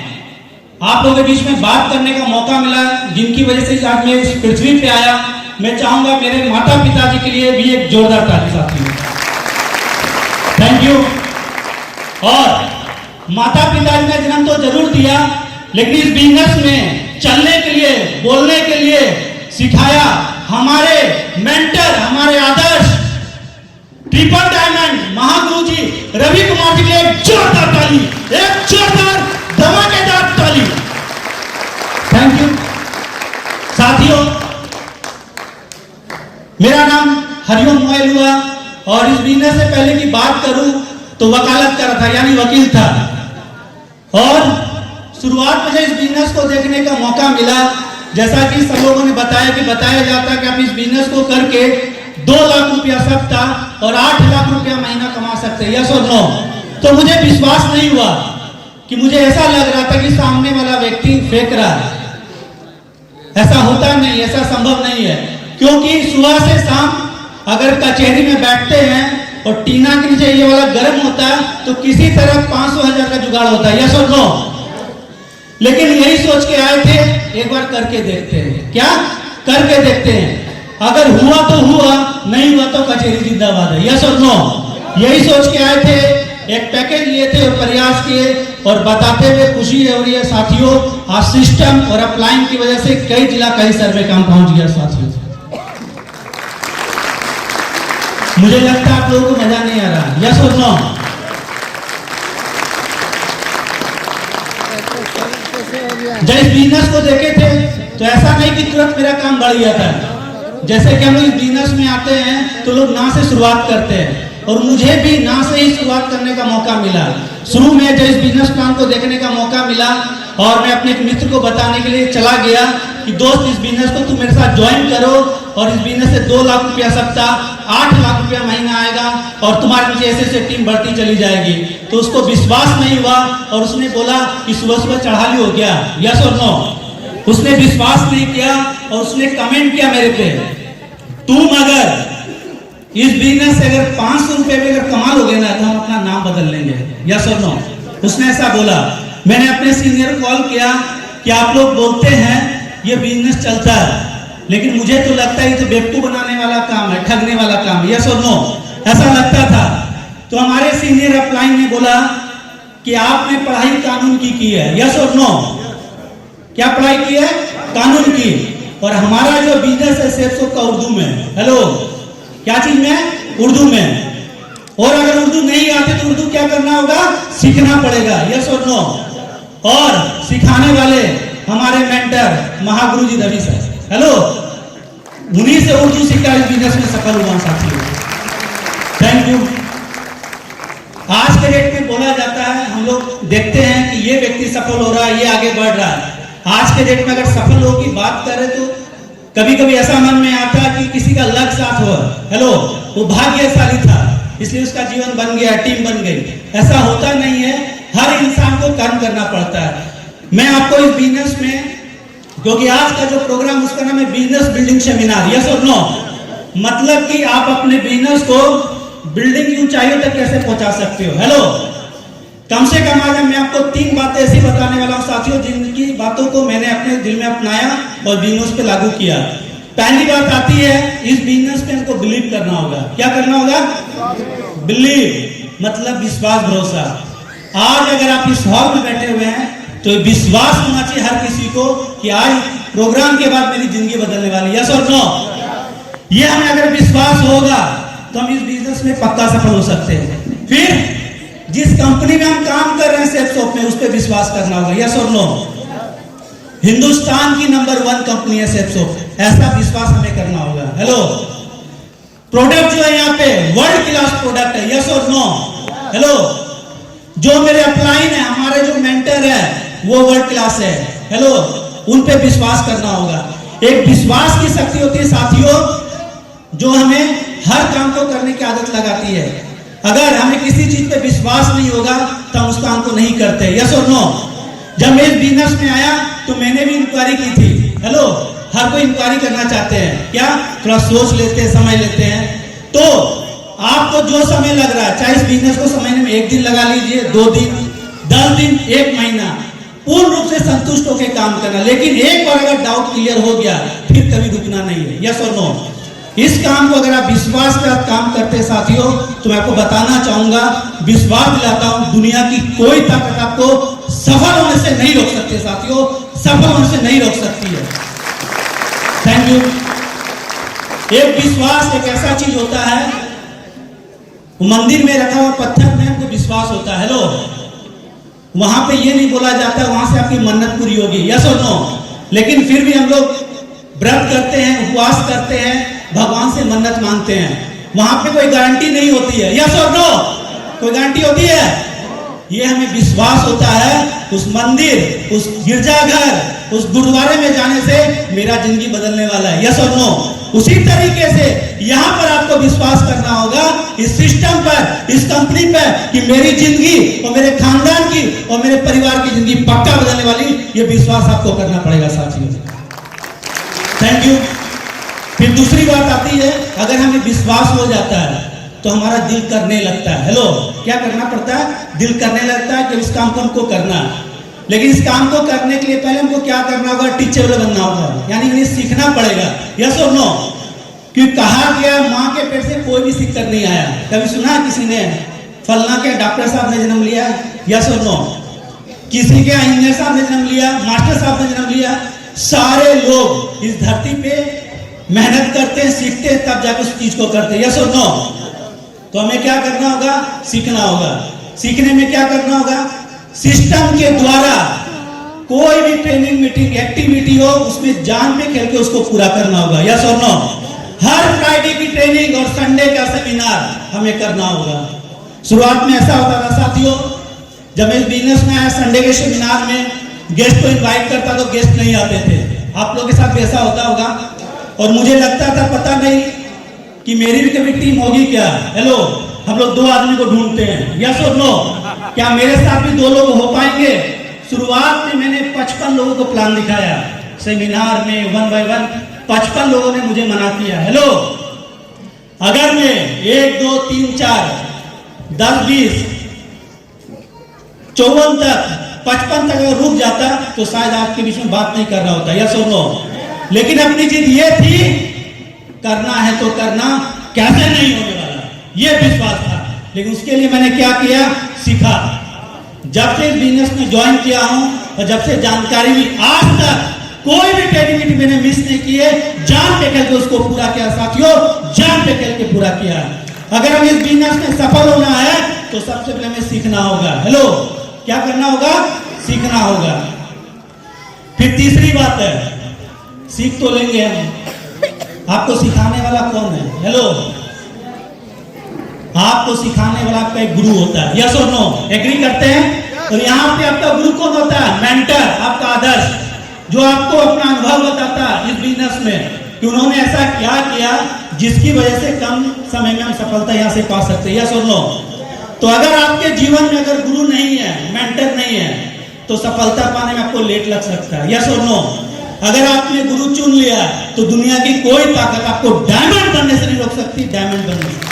आप लोगों के बीच में बात करने का मौका मिला, जिनकी वजह से आज मैं इस पृथ्वी पे आया, मैं चाहूंगा मेरे माता पिताजी के लिए भी एक जोरदार ताली साथियों। Thank you. और माता पिताजी ने जन्म तो जरूर दिया, लेकिन इस बिजनेस में चलने के लिए, बोलने के लिए सिखाया हमारे मेंटर, हमारे आदर्श ट्रिपल डायमंड महागुरु जी रवि कुमार जी के लिए एक जोरदार ताली, एक जोरदार धमाकेदार ताली। Thank you. बिजनेस से पहले की बात करूं तो वकालत कर रहा था, यानी वकील था। और शुरुआत में जब इस बिजनेस को देखने का मौका मिला, जैसा कि सब लोगों ने बताया जाता कि आप इस बिजनेस को करके 2 लाख रुपया सप्ताह और 8 लाख रुपया महीना कमा सकते हैं, यस और नो। तो मुझे विश्वास नहीं हुआ कि मुझे ऐसा लग रहा था कि सामने वाला व्यक्ति फेंक रहा है। ऐसा होता नहीं, ऐसा संभव नहीं है, क्योंकि सुबह से शाम अगर कचहरी में बैठते हैं और टीना के नीचे ये वाला गर्म होता है तो किसी तरह 500,000 का जुगाड़ होता है, यस और नो। लेकिन यही सोच के आए थे, एक बार करके देखते हैं, क्या करके देखते हैं, अगर हुआ तो हुआ, नहीं हुआ तो कचहरी जिंदाबाद है, यस और नो। यही सोच के आए थे, एक पैकेज लिए थे और प्रयास किए, और बताते हुए खुशी हो रही है साथियों, आज सिस्टम और अप्लाइंग की वजह से कई जिला कई सर्वे काम पहुंच गया साथियों। मुझे लगता है आप लोगों को मजा नहीं आ रहा, यस और नो। जब इस बिजनेस को देखे थे तो ऐसा नहीं कि तुरंत मेरा काम बढ़ गया था। जैसे कि हम लोग इस बिजनेस में आते हैं तो लोग ना से शुरुआत करते हैं, और मुझे भी ना से ही शुरुआत करने का मौका मिला। शुरू में जब इस बिजनेस प्लान को देखने का मौका मिला और मैं अपने एक मित्र को बताने के लिए चला गया कि दोस्त इस बिजनेस को तुम मेरे साथ ज्वाइन करो, और इस बिजनेस से 2 लाख रुपया सप्ताह, 8 लाख रुपया महीना आएगा, और तुम्हारे नीचे ऐसे टीम बढ़ती चली जाएगी। तो उसको विश्वास नहीं हुआ और उसने बोला कि सुबह सुबह चढ़ाली हो गया, यस और नो। उसने विश्वास नहीं किया और उसने कमेंट किया मेरे पे, तुम अगर इस बिजनेस से अगर 500 रुपए भी अगर कमा लोगे ना तो हम अपना नाम बदल लेंगे, यस और नो। उसने ऐसा बोला। मैंने अपने सीनियर को कॉल किया कि आप लोग बोलते हैं ये बिजनेस चलता है, लेकिन मुझे तो लगता है ये तो बेवकूफ बनाने वाला काम है, ठगने वाला काम है, यस और नो, ऐसा लगता था। तो हमारे सीनियर अप्लाइंग ने बोला कि आपने पढ़ाई कानून की है, यस और नो। क्या पढ़ाई की है? कानून की। और हमारा जो बिजनेस है सेप्सो का उर्दू में, हेलो, क्या चीज में? उर्दू में। और अगर उर्दू नहीं आते तो उर्दू क्या करना होगा? सीखना पड़ेगा, यस और नो। और सिखाने वाले हमारे मेंटर महागुरु जी रवि सर, हेलो, उन्हीं से उर्दू सीखा इस बिजनेस में सफल हुआ साथियों। Thank you. आज के डेट में बोला जाता है, हम लोग देखते हैं कि ये व्यक्ति सफल हो रहा है, ये आगे बढ़ रहा है। आज के डेट में अगर सफल हो की बात करें तो कभी कभी ऐसा मन में आता है कि किसी का लक साथ हुआ, हेलो, वो भाग्यशाली था इसलिए उसका जीवन बन गया, टीम बन गई। ऐसा होता नहीं है, हर इंसान को कर्म करना पड़ता है। मैं आपको इस बिजनेस में, क्योंकि आज का जो प्रोग्राम उसका नाम है बिजनेस बिल्डिंग सेमिनार, यस और नो, मतलब कि आप अपने बिजनेस को बिल्डिंग की ऊंचाइयों तक कैसे पहुंचा सकते हो, हेलो। कम से कम आज मैं आपको 3 बातें ऐसी बताने वाला हूं साथियों, जिनकी बातों को मैंने अपने दिल में अपनाया और बिजनेस पे लागू किया। पहली बात आती है, इस बिजनेस पे हमको बिलीव करना होगा। क्या करना होगा? बिलीव मतलब विश्वास, भरोसा। आज अगर आप इस हॉल में बैठे हुए हैं तो विश्वास होना चाहिए हर किसी को कि आज प्रोग्राम के बाद मेरी जिंदगी बदलने वाली, यस और नो। ये हमें अगर विश्वास होगा तो हम इस बिजनेस में पक्का सफल हो सकते हैं। फिर जिस कंपनी में हम काम कर रहे हैं सेप्सोप में, उस पर विश्वास करना होगा, यस और नो। हिंदुस्तान की नंबर 1 कंपनी है सेप्सोप, ऐसा विश्वास हमें करना होगा, हेलो। प्रोडक्ट जो है यहाँ पे वर्ल्ड क्लास प्रोडक्ट है, यस और नो, हेलो। जो मेरे अपलाइन है, हमारे जो मेंटर है वो वर्ल्ड क्लास है, हेलो। उन पे विश्वास करना होगा। एक विश्वास की शक्ति होती है साथियों, जो हमें हर काम को करने की आदत लगाती है। अगर हमें किसी चीज पे विश्वास नहीं होगा तो हम उस काम को नहीं करते, यस और नो। जब मैं इस बिजनेस में आया तो मैंने भी इंक्वायरी की थी, हेलो। हर कोई इंक्वायरी करना चाहते हैं, क्या? थोड़ा सोच लेते हैं, समय लेते हैं। तो आपको जो समय लग रहा है, चाहे इस बिजनेस को समझने में 1 दिन लगा लीजिए, 2 दिन, 10 दिन, 1 महीना, पूर्ण रूप से संतुष्ट होकर काम करना। लेकिन एक बार अगर डाउट क्लियर हो गया फिर कभी रुकना नहीं है, यस और नो। इस काम को अगर आप विश्वास के साथ काम करते हैं साथियों, तो मैं आपको बताना चाहूंगा, विश्वास दिलाता हूं, दुनिया की कोई ताकत आपको सफल होने से नहीं रोक सकती साथियों, सफल होने से नहीं रोक सकती है। Thank you. एक विश्वास एक ऐसा चीज होता है, मंदिर में रखा हुआ पत्थर में हमको विश्वास होता है, हेलो। वहां पे ये नहीं बोला जाता वहां से आपकी मन्नत पूरी होगी, यस और नो। लेकिन फिर भी हम लोग व्रत करते हैं, उपवास करते हैं, भगवान से मन्नत मांगते हैं। वहां पे कोई गारंटी नहीं होती है, यस और नो? कोई गारंटी होती है? ये हमें विश्वास होता है उस मंदिर, उस गिरजाघर, उस गुरुद्वारे में जाने से मेरा जिंदगी बदलने वाला है, यस और नो? उसी तरीके से यहाँ पर आपको विश्वास करना होगा इस सिस्टम पर, इस कंपनी पर, कि मेरी जिंदगी और मेरे खानदान की और मेरे परिवार की जिंदगी पक्का बदलने वाली, ये विश्वास आपको करना पड़ेगा साथियों। Thank you. फिर दूसरी बात आती है, अगर हमें विश्वास हो जाता है तो हमारा दिल करने लगता है। हेलो, क्या करना पड़ता है? दिल करने लगता है कि इस काम को हमको करना है। लेकिन इस काम को करने के लिए पहले हमको क्या करना होगा? टीचेबल बनना होगा, यानी इन्हें सीखना पड़ेगा, यस और नो? क्योंकि कहा गया माँ के पेट से कोई भी सीख कर नहीं आया। कभी सुना किसी ने फलना के डॉक्टर साहब ने जन्म लिया, यस और नो? किसी के इंजीनियर साहब ने जन्म लिया, मास्टर साहब ने जन्म लिया। सारे लोग इस धरती पे मेहनत करते हैं, सीखते हैं, तब जाकर उस चीज को करते हैं, यस और नो? तो हमें क्या करना होगा? सीखना होगा। सीखने में क्या करना होगा? सिस्टम के द्वारा कोई भी ट्रेनिंग मीटिंग एक्टिविटी हो, उसमें जान पे खेल के उसको पूरा करना होगा, यस और नो? हर फ्राइडे की ट्रेनिंग और संडे का सेमिनार हमें करना होगा। शुरुआत में ऐसा होता था साथियों, जब मैं बिजनेस में आया, संडे के सेमिनार में गेस्ट को इनवाइट करता तो गेस्ट नहीं आते थे। आप लोगों के साथ भी ऐसा होता होगा। और मुझे लगता था पता नहीं कि मेरी भी कभी टीम होगी क्या। हेलो, हम लोग 2 आदमी को ढूंढते हैं, यस और नो? क्या मेरे साथ भी 2 लोग हो पाएंगे? शुरुआत में मैंने 55 लोगों को प्लान दिखाया, सेमिनार में 1 बाय 1 55 लोगों ने मुझे मना किया। हेलो, अगर मैं 1 2 3 4 10 20 54 तक 55 तक अगर रुक जाता तो शायद आपके बीच में बात नहीं कर रहा होता, यस और नो? लेकिन अपनी जिद ये थी, करना है तो करना, कैसे नहीं होने वाला, ये विश्वास था। लेकिन उसके लिए मैंने क्या किया? सीखा। जब से बिजनेस में ज्वाइन किया हूं और जब से जानकारी भी, आज तक कोई भी ट्रेनिंग मैंने मिस नहीं की है। जान पे खेल के उसको पूरा किया साथियों, जान पे खेल के पूरा किया। अगर हम इस बिजनेस में सफल होना है तो सबसे पहले हमें सीखना होगा। हेलो, क्या करना होगा? सीखना होगा। फिर तीसरी बात है, सीख तो लेंगे हम, आपको सिखाने वाला कौन है? हेलो, आपको सिखाने वाला आपका एक गुरु होता है, यस और नो? एग्री करते हैं? और यहाँ पे आपका गुरु कौन होता है? मेंटर, आपका आदर्श, जो आपको अपना अनुभव बताता है इस बिजनेस में कि उन्होंने ऐसा क्या किया जिसकी वजह से कम समय में हम सफलता यहाँ से पा सकते हैं, यस और नो? तो अगर आपके जीवन में अगर गुरु नहीं है, मेंटर नहीं है, तो सफलता पाने में आपको लेट लग सकता है, यस और नो? अगर आपने गुरु चुन लिया तो दुनिया की कोई ताकत आपको डायमंड बनने से नहीं रोक सकती, डायमंड बनने से।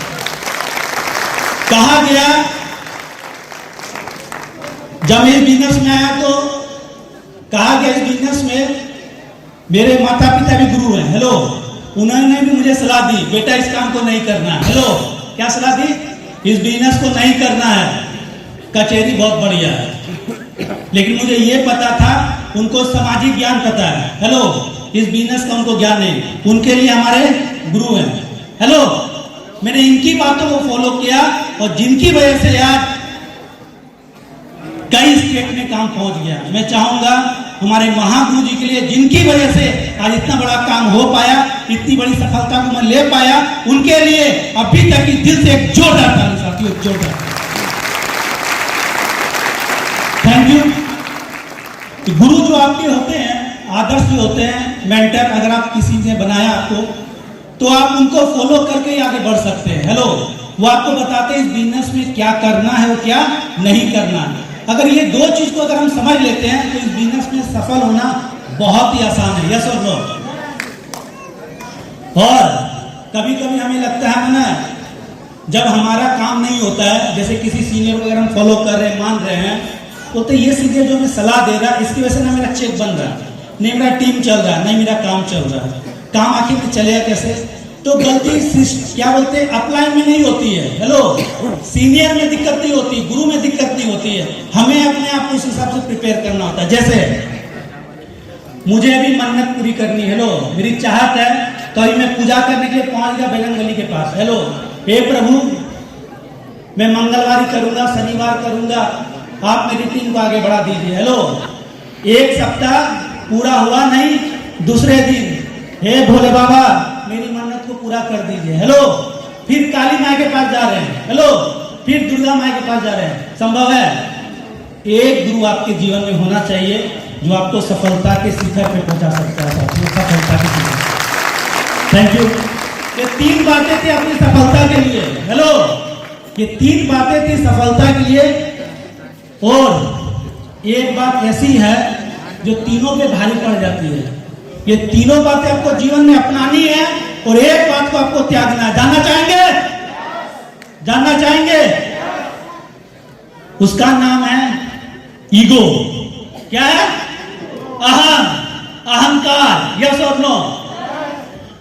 कहा गया, जब मैं बिजनेस में आया तो कहा गया इस बिजनेस में मेरे माता पिता भी गुरु हैं। हेलो, उन्होंने भी मुझे सलाह दी, बेटा इस काम को नहीं करना है। हेलो, क्या सलाह दी? इस बिजनेस को नहीं करना है, कचहरी बहुत बढ़िया है। लेकिन मुझे ये पता था, उनको सामाजिक ज्ञान पता है। हेलो, इस बिजनेस का उनको ज्ञान नहीं, उनके लिए हमारे गुरु हैं। हेलो, मैंने इनकी बातों को फॉलो किया और जिनकी वजह से आज कई स्टेट में काम पहुंच गया। मैं चाहूंगा हमारे महागुरु जी के लिए, जिनकी वजह से आज इतना बड़ा काम हो पाया, इतनी बड़ी सफलता को मैं ले पाया, उनके लिए अभी तक की दिल से एक जोरदार ताली साथियों, जोरदार। Thank you. गुरु जो आपके होते हैं, आदर्श जो होते हैं, मेंटर, अगर आप किसी ने बनाया आपको, तो आप उनको फॉलो करके ही आगे बढ़ सकते हैं। हेलो, वो आपको बताते हैं इस बिजनेस में क्या करना है और क्या नहीं करना है। अगर ये 2 चीज को अगर हम समझ लेते हैं तो इस बिजनेस में सफल होना बहुत ही आसान है, यस और नो? और कभी कभी हमें लगता है ना, जब हमारा काम नहीं होता है, जैसे किसी सीनियर को अगर हम फॉलो कर रहे हैं, मान रहे हैं, तो ये सीनियर जो हमें सलाह दे रहा है, इसकी वजह से ना मेरा चेक बन रहा है, नहीं मेरा टीम चल रहा है, नहीं मेरा काम चल रहा है, काम आखिर चलेगा कैसे? तो गलती क्या बोलते हैं, अपलाइन में नहीं होती है। हेलो, सीनियर में दिक्कत नहीं होती, गुरु में दिक्कत नहीं होती है, हमें अपने आप को उस हिसाब से प्रिपेयर करना होता है। जैसे मुझे अभी मन्नत पूरी करनी है। हेलो, मेरी चाहत है तो अभी मैं पूजा करने के लिए पहुंच गया बैगन गली के पास। हेलो, हे प्रभु, मैं मंगलवार करूंगा, शनिवार करूंगा, आप मेरी टीम को आगे बढ़ा दीजिए। हेलो, 1 सप्ताह पूरा हुआ नहीं, दूसरे दिन हे भोले बाबा मेरी मन्नत को पूरा कर दीजिए। हेलो, फिर काली माँ के पास जा रहे हैं, हेलो, फिर दुर्गा माँ के पास जा रहे हैं, संभव है? एक गुरु आपके जीवन में होना चाहिए जो आपको सफलता के शिखर पे पहुंचा सकता है, सफलता के शिखर। Thank you. ये 3 बातें थी अपनी सफलता के लिए, हेलो, ये 3 बातें थी सफलता के लिए। और एक बात ऐसी है जो तीनों पे भारी पड़ जाती है। ये तीनों बातें आपको जीवन में अपनानी है और एक बात को आपको त्यागना है। जानना चाहेंगे? जानना चाहेंगे? उसका नाम है ईगो। क्या है? अहम, अहंकार। यस और नो?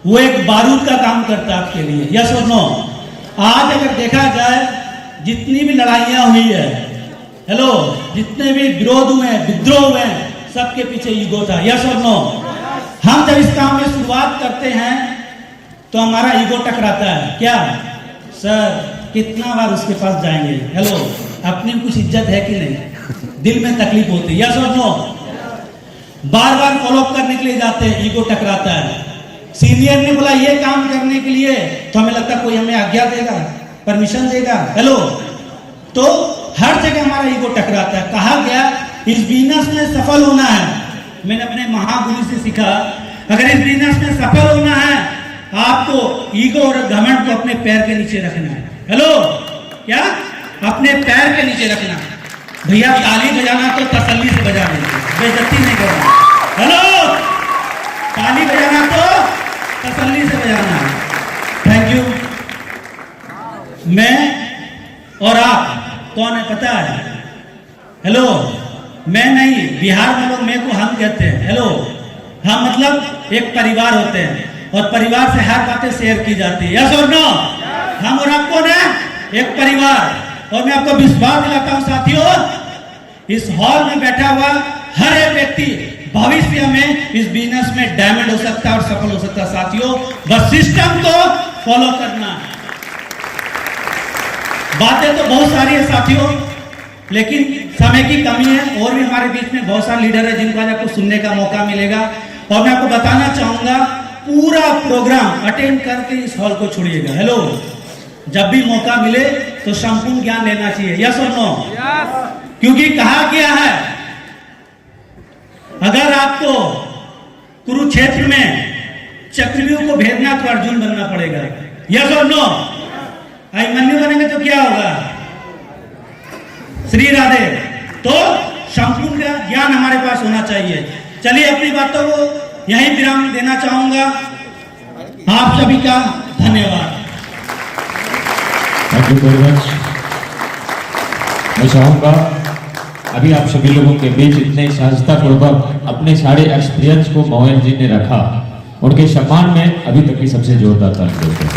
वो एक बारूद का काम करता है आपके लिए। यस और नो? आज अगर देखा जाए जितनी भी लड़ाइयां हुई है, हेलो, जितने भी विरोध हुए, विद्रोह हुए, सबके पीछे ईगो था। यस और नो? हम जब इस काम में शुरुआत करते हैं तो हमारा ईगो टकराता है। क्या सर, कितना बार उसके पास जाएंगे? हेलो, अपनी कुछ इज्जत है कि नहीं? दिल में तकलीफ होती है। यस और नो? बार बार फॉलोअप करने के लिए जाते हैं, ईगो टकराता है। सीनियर ने बोला ये काम करने के लिए, तो हमें लगता है कोई हमें आज्ञा देगा, परमिशन देगा। हेलो, तो हर जगह हमारा ईगो टकराता है। कहा गया इस बिजनेस में सफल होना है, मैंने अपने महागुरु से सीखा, अगर इस बिजनेस में सफल होना है आपको ईगो और घमंड को अपने पैर के नीचे रखना है। हेलो, क्या? अपने पैर के नीचे रखना। भैया ताली बजाना तो तसल्ली से बजा लीजिए, बेइज्जती नहीं करना। हेलो, ताली बजाना तो तसल्ली से बजाना। Thank you. मैं और आप कौन है पता है? हेलो, मैं नहीं, बिहार में लोग मैं को हम कहते हैं। हेलो, हम मतलब एक परिवार होते हैं और परिवार से हर बातें शेयर की जाती है। यस और नो? हम और आप कौन है? एक परिवार। और मैं आपको विश्वास दिलाता हूं साथियों, इस हॉल में बैठा हुआ हर एक व्यक्ति भविष्य में इस बिजनेस में डायमंड हो सकता है और सफल हो सकता है। साथियों, बस सिस्टम को फॉलो करना। बातें तो बहुत सारी है साथियों, लेकिन समय की कमी है। और भी हमारे बीच में बहुत सारे लीडर है जिनको आज आपको सुनने का मौका मिलेगा। और मैं आपको बताना चाहूंगा, पूरा प्रोग्राम अटेंड करके इस हॉल को छोड़िएगा। हेलो, जब भी मौका मिले तो संपूर्ण ज्ञान लेना चाहिए। यस और नो? क्योंकि कहा गया है अगर आपको कुरुक्षेत्र में चक्रव्यूह को भेदना तो अर्जुन बनना पड़ेगा। यस और नो? अभिमन्यु बनेंगे तो क्या होगा? श्री राधे। तो संपूर्ण ज्ञान हमारे पास होना चाहिए। चलिए, अपनी बातों को यहीं विराम देना चाहूंगा। आप सभी का धन्यवाद। Thank you very much. मैं चाहूंगा अभी आप सभी लोगों के बीच इतने सहजतापूर्वक अपने सारे एक्सपीरियंस को मोहन जी ने रखा, उनके सम्मान में अभी तक की सबसे जोरदार ताली देते हैं।